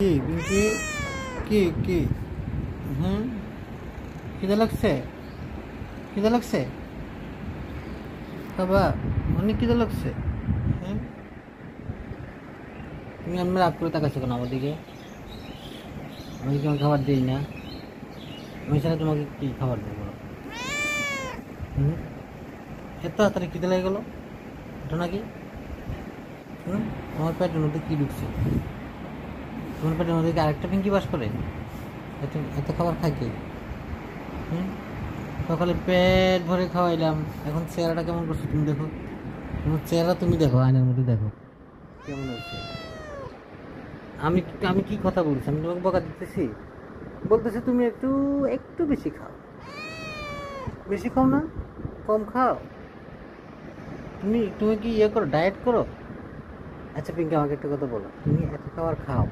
কি পিঙ্কি কি কি খিদে লাগছে খিদে লাগছে বাবা অনেক খিদে লাগছে তুমি আমি রাগ করে তাকাচ্ছ কেন আমার দিকে আমি তোমাকে খাবার দিই না আমি ছাড়া তোমাকে কি খাবার দেবো এত তাড়াতাড়ি খিদে লেগে গেলো এটা নাকি আমার পেটের মধ্যে কি ঢুকছে তোমার পেটের মধ্যে আরেকটা পিঙ্কি বাস করে এত এত খাবার খাই কে সকালে পেট ভরে খাওয়াইলাম এখন চেহারাটা কেমন করছো তুমি দেখো তোমার চেহারা তুমি দেখো আয়নার মধ্যে দেখো কেমন হচ্ছে আমি আমি কি কথা বলছি আমি তোমাকে বকা দিতেছি বলতেছি তুমি একটু একটু বেশি খাও বেশি খাও না কম খাও তুমি তুমি কি ইয়ে করো ডায়েট করো আচ্ছা পিঙ্কি আমাকে একটা কথা বলো তুমি এত খাবার খাও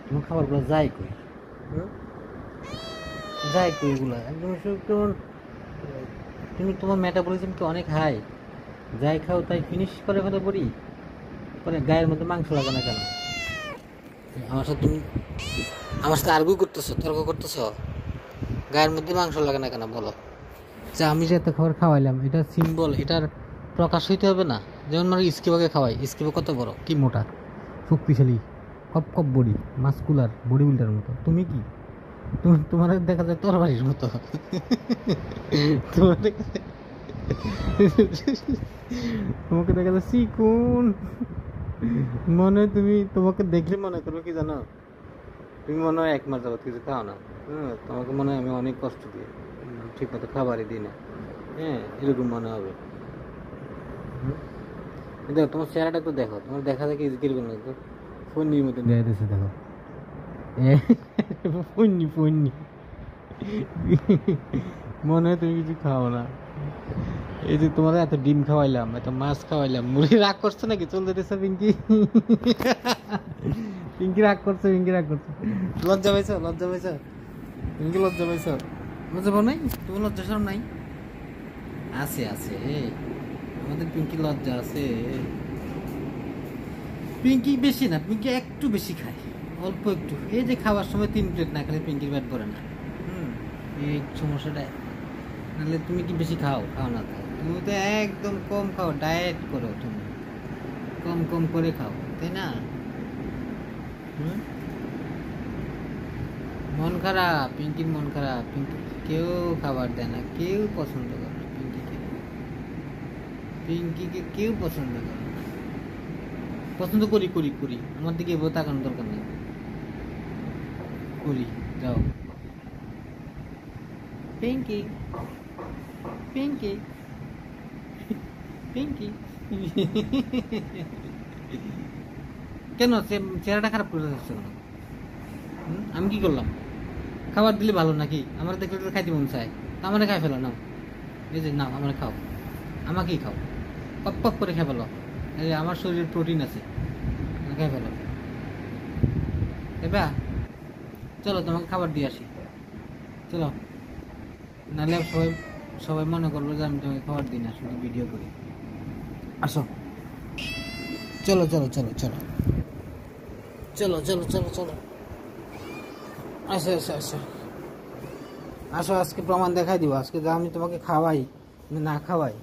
তোমার খাবারগুলো যাই কই যাই কই এগুলো একদম তুমি তোমার মেটাবলিজম কি অনেক হাই যাই খাও তাই ফিনিশ করে ফেলে পড়ি পরে গায়ের মধ্যে মাংস লাগে না কেন আমার সাথে তুমি আমার সাথে আর্গুই করতেছো তর্ক করতেছো গায়ের মধ্যে মাংস লাগে না কেন বলো যে আমি যে এত খাবার খাওয়াইলাম এটা সিম্বল এটার প্রকাশ হইতে হবে না যেমন মানে স্কিবাকে খাওয়াই স্কিবা কত বড় কি মোটা শক্তিশালী কপ কপ বডি মাস্কুলার বডি বিল্ডারের মতো তুমি কি তোমার দেখা যায় তরবারির মতো তোমাকে দেখা যায় চিকুন মনে তুমি তোমাকে দেখলে মনে করো কি জানো তুমি মনে হয় 1 মাস যাবত কিছু খাও না তোমাকে মনে হয় আমি অনেক কষ্ট দিই ঠিক মতো খাবারই দিই না এরকম মনে হবে দেখো তোমার চেহারাটা একটু দেখো তোমার দেখা দেখে কিরকম লাগতো ফোনির মতো দেখা দিয়েছে দেখো ফোনি ফোনি মনে হয় তুমি কিছু খাও না এই যে তোমার এত ডিম খাওয়াইলাম এত মাছ খাওয়াইলাম মুড়ি রাগ করছো নাকি চলতে দিচ্ছে পিঙ্কি পিঙ্কি রাগ করছে পিঙ্কি রাগ করছে লজ্জা পাইছো লজ্জা পাইছো পিঙ্কি লজ্জা পাইছো লজ্জা পাও নাই তুমি লজ্জা সরম নাই আছে আছে আমাদের পিঙ্কি লজ্জা আছে পিঙ্কি বেশি না পিঙ্কি একটু বেশি খায় অল্প একটু এই যে খাওয়ার সময় 3 প্লেট না খেলে পিঙ্কির পেট ভরে না এই সমস্যাটা নাহলে তুমি কি বেশি খাও খাও না খাও তুমি তো একদম কম খাও ডায়েট করো তুমি কম কম করে খাও তাই না মন খারাপ পিঙ্কির মন খারাপ পিঙ্কি কেউ খাবার দেয় না কেউ পছন্দ করে না পিঙ্কিকে কেউ পছন্দ করে না পছন্দ করি করি করি আমার দিকে এভাবে তাকানোর দরকার নেই করি যাও পিঙ্কি পিঙ্কি পিঙ্কি কেন চেহারাটা খারাপ করে যাচ্ছে কেন আমি কি করলাম খাবার দিলে ভালো নাকি আমার দেখলে তো খাইতে মন চায় আমার খাই ফেলো না এই যে না আমার খাও আমাকেই খাও পপ পপ করে খাই ফেলো এই যে আমার শরীরে প্রোটিন আছে খাই ফেলো এবার চলো তোমাকে খাবার দিয়ে আসি চলো নাহলে সবাই সবাই মনে করবো যে আমি তোমাকে খাবার দিই না শুধু ভিডিও করি আসো চলো চলো চলো চলো চলো চলো চলো চলো আসো আসো আসো আসো আজকে প্রমাণ দেখাই দিব আজকে যা আমি তোমাকে খাওয়াই না খাওয়াই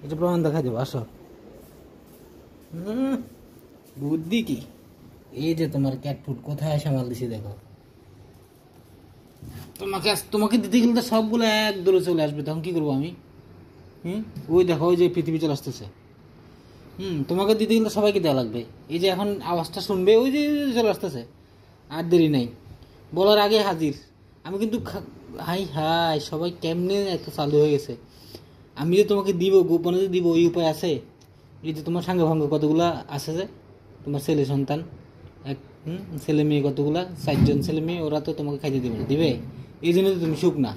এটা প্রমাণ দেখাই দিব আসো বুদ্ধি কি এই যে তোমার ক্যাট ফুড কোথায় সামাল দিছি দেখো তোমাকে দিতে গেলে তো সবগুলো এক দূরে চলে আসবে তখন কি করবো আমি ওই দেখো ওই যে পৃথিবী চলে আসতেছে তোমাকে দিতে গেলে সবাইকে দেওয়া লাগবে এই যে এখন আওয়াজটা শুনবে ওই যে চলে আসতেছে আর দেরি নাই বলার আগে হাজির আমি কিন্তু হাই হাই সবাই কেমনে একটা চালু হয়ে গেছে আমি যে তোমাকে দিব গোপনে যে দিব ওই উপায় আছে এই যে তোমার সাঙ্গ ভাঙ্গ কতগুলা আছে যে তোমার ছেলে সন্তান এক ছেলে মেয়ে কতগুলা 4 জন ছেলে মেয়ে ওরা তো তোমাকে খাইতে দিবে না দিবে এই জন্য তো তুমি সুখ না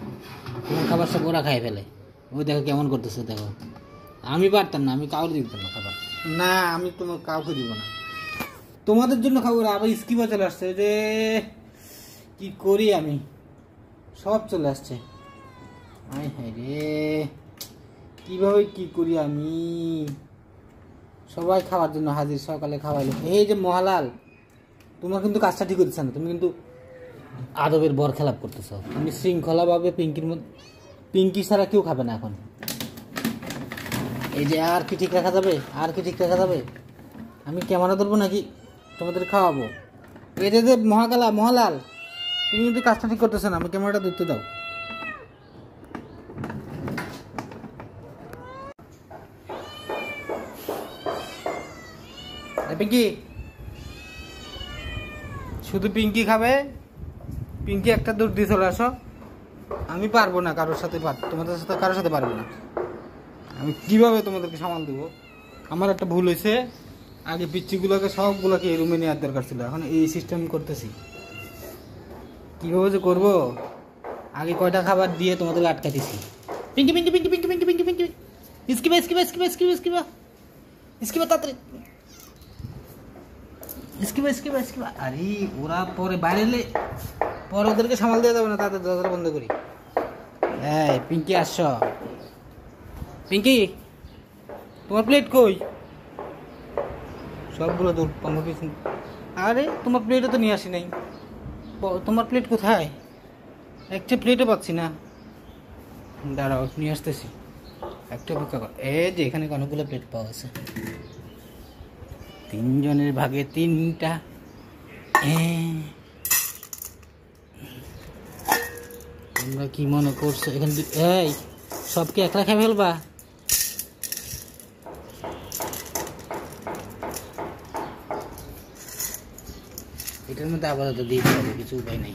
তোমার খাবার সব ওরা খাই ফেলে ওই দেখো কেমন করতেছে দেখো আমি পারতাম না আমি কাউকে দিতাম না খাবার না আমি তোমার কাউকে দিব না তোমাদের জন্য খাবো আবার স্কিপা চলে আসছে যে কি করি আমি সব চলে আসছে হায় হায় রে কিভাবে কি করি আমি সবাই খাওয়ার জন্য হাজির সকালে খাওয়াইলো এই যে মহালাল তোমার কিন্তু কাজটা ঠিক হচ্ছে না, তুমি কিন্তু আদবের বর খেলাপ করতেছ। তুমি শৃঙ্খলাভাবে পিঙ্কি ছাড়া কেউ খাবে না এখন। এই যে আর কি ঠিক রাখা যাবে, আর কি ঠিক রাখা যাবে? আমি ক্যামেরা ধরবো নাকি তোমাদের খাওয়াবো? এই যে মহালাল, তুমি কিন্তু কাজটা ঠিক করতেছো না, আমি ক্যামেরাটা ধরতে দাও। পিঙ্কি, শুধু পিঙ্কি খাবে, পিঙ্কি একটা দূর দিয়ে চলে আসো। আমি পারবো না কারোর সাথে, তোমাদের সাথে কারোর সাথে পারবো না। আমি কিভাবে তোমাদেরকে সামাল দেবো? আমার একটা ভুল হয়েছে, আগে পিচ্চিগুলোকে সবগুলোকে এই রুমে নেওয়ার দরকার ছিল, এখন এই সিস্টেম করতেছি। কীভাবে যে করবো? আগে কয়টা খাবার দিয়ে তোমাদের আটকাতেছি। পিঙ্কি পিঙ্কি পিঙ্কি পিঙ্কি পিঙ্কি পিঙ্কি পিঙ্কি ইসকিবা ইসকিবা ইসকিবা ইসকিবা ইসকিবা ইসকিবা তাড়াতাড়ি ইসকিবা ইসকিবা ইসকিবা। আরে ওরা পরে বাইরে এলে পরে ওদেরকে সামাল দেওয়া যাবে না, তাদের দরজা বন্ধ করি। হ্যাঁ পিঙ্কি আসছ? পিঙ্কি তোমার প্লেট কই? সবগুলো দূর আমার পিছনে। আরে তোমার প্লেটও তো নিয়ে আসি নাই, তোমার প্লেট কোথায়? একটা প্লেটও পাচ্ছি না। দাঁড়াও নিয়ে আসতেছি, একটা অপেক্ষা কর। এই যে এখানে অনেকগুলো প্লেট পাওয়া গেছে, 3 জনের ভাগে 3টা। তোমরা কি মনে করছো এখানে এই সবকে একলা খেয়ে ফেলবা? এটার মধ্যে আপাতত দিতে হবে, কিছু উপায় নেই।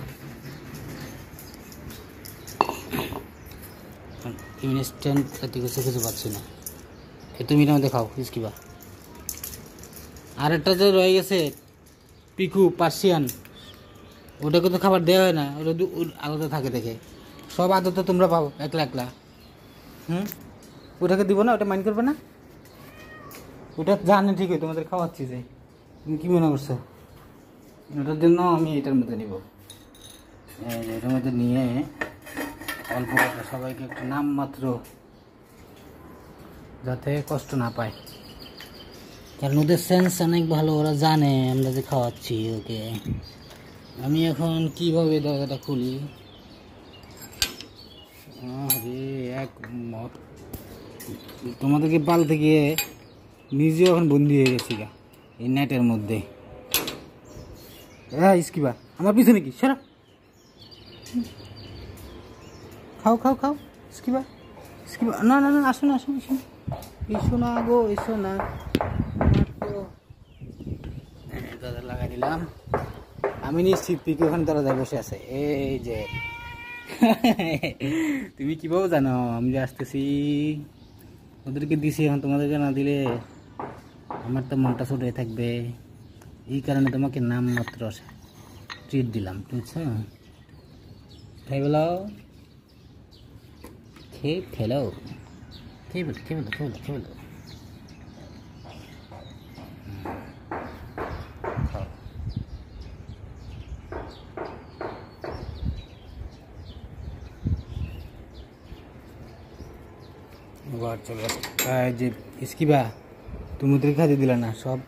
ইনস্ট্যান্ট কিছু পাচ্ছি না। তুমি এটার মধ্যে খাও ইসকিবা। আর একটা যে রয়ে গেছে পিকু পার্সিয়ান, ওটাকে তো খাবার দেওয়া হয় না, ওটা আলাদা থাকে দেখে। সব আদত তোমরা পাও একলা একলা। ওটাকে দিব না? ওটা মাইন্ড করবে না? ওটা জানে ঠিকই তোমাদের খাওয়াচ্ছি যে, তুমি কী মনে করছো? ওটার জন্য আমি এটার মধ্যে নিব। এটার মধ্যে নিয়ে অল্প সবাইকে একটু নামমাত্র, যাতে কষ্ট না পায়, কারণ ওদের সেন্স অনেক ভালো, ওরা জানে আমরা যে খাওয়াচ্ছি ওকে। আমি এখন কিভাবে দরজাটা খুলি? তোমাদেরকে পালতে গিয়ে নিজেও এখন বন্দি হয়ে গেছি গা এই নেটের মধ্যে। হ্যাঁ ইসকিবা আমার পিছনে কি? সরা, খাও খাও খাও ইসকিবা ইসকিবা। না না না, আসো না, আসো আসো, এসো না গো, এসো না। দাদা লাগাই দিলাম। আমি নিশ্চিত পিকু ওখানে দরজায় বসে আছে। এই যে তুমি কিভাবে জানো আমি যে আসতেছি? ওদেরকে দিছি, এখন তোমাদেরকে না দিলে আমার তো মনটা ছোট হয়ে থাকবে। এই কারণে তোমাকে নাম মাত্র ট্রিট দিলাম, বুঝছো? খাই ফেলাও, খেয়ে ফেলো, খেয়ে ফেলো, খেয়ে ফেলো, খেয়ে ফেলো, খেয়ে ফেলো। যে ইসকিবা তুমি ওদের খাইতে দিলে না, সব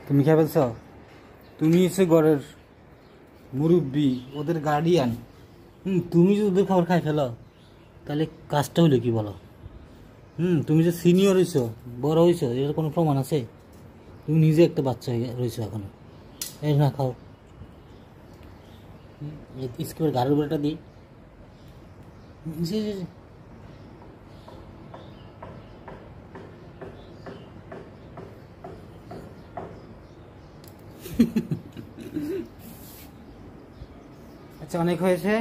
তুমি খেয়ে ফেলছ। তুমি এসে ঘরের মুরব্বী, ওদের গার্ডিয়ান। তুমি যদি ওদের খাবার খাই ফেলো তাহলে কাজটা হইলো কি বলো? তুমি যে সিনিয়র হয়েছো, বড় হয়েছো, এটার কোনো প্রমাণ আছে? তুমি নিজে একটা বাচ্চা রয়েছো এখনো। এই না খাও, ইসকিবার গাড়ির উপরটা দিই। আচ্ছা অনেক হয়েছে,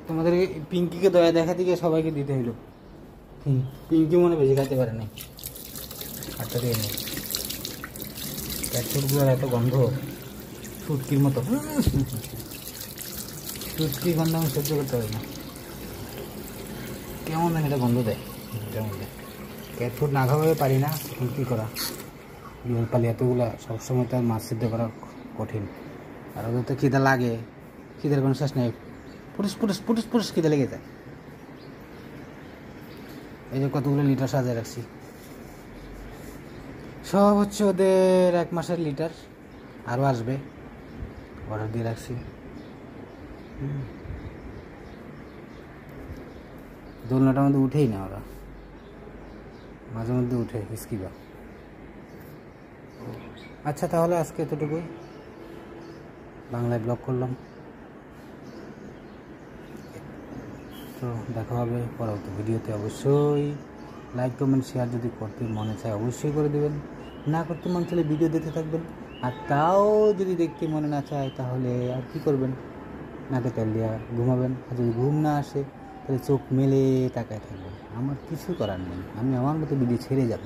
তোমাদের পিঙ্কিকে দয়া দেখা দিকে সবাইকে দিতে হইলো। পিঙ্কি মনে বেশি খাইতে পারে নাই, হাতটা দিয়ে নেই। ক্যাটফুটগুলোর এত গন্ধ, ফুটকির মতো। ফুটকির গন্ধ আমি সহ্য করতে পারি না, কেমন এটা গন্ধ দেয়। এটার মধ্যে ক্যাটফুট না খাওয়াই পারি না, এখন কী করা? বিরল পালি এতগুলা, সবসময় তো আর মাছ সিদ্ধ করা কঠিন। আর ওদের তো খিদে লাগে, খিদের কোনো শেষ নেই, পুরুষ পুরুষ পুরুষ পুরুষ খিদে লেগে যায়। এই যে কতগুলো লিটার সাজিয়ে রাখছি, সব হচ্ছে ওদের 1 মাসের লিটার। আরও আসবে, অর্ডার দিয়ে রাখছি। দোলনাটার মধ্যে উঠেই না ওরা, মাঝে মধ্যে উঠে স্কিবা। আচ্ছা তাহলে আজকে এতটুকুই, বাংলায় ব্লগ করলাম। তো দেখা হবে পরবর্তী ভিডিওতে। অবশ্যই লাইক কমেন্ট শেয়ার যদি করতে মনে চায় অবশ্যই করে দেবেন, না করতে মনে চাইলে ভিডিও দেখতে থাকবেন। আর তাও যদি দেখতে মনে না চায় তাহলে আর কি করবেন, নাকে তেল দিয়া ঘুমাবেন। আর যদি ঘুম না আসে তাহলে চোখ মেলে তাকায় থাকবেন। আমার কিছু করার নেই, আমি আমার মতো ভিডিও ছেড়ে যাব।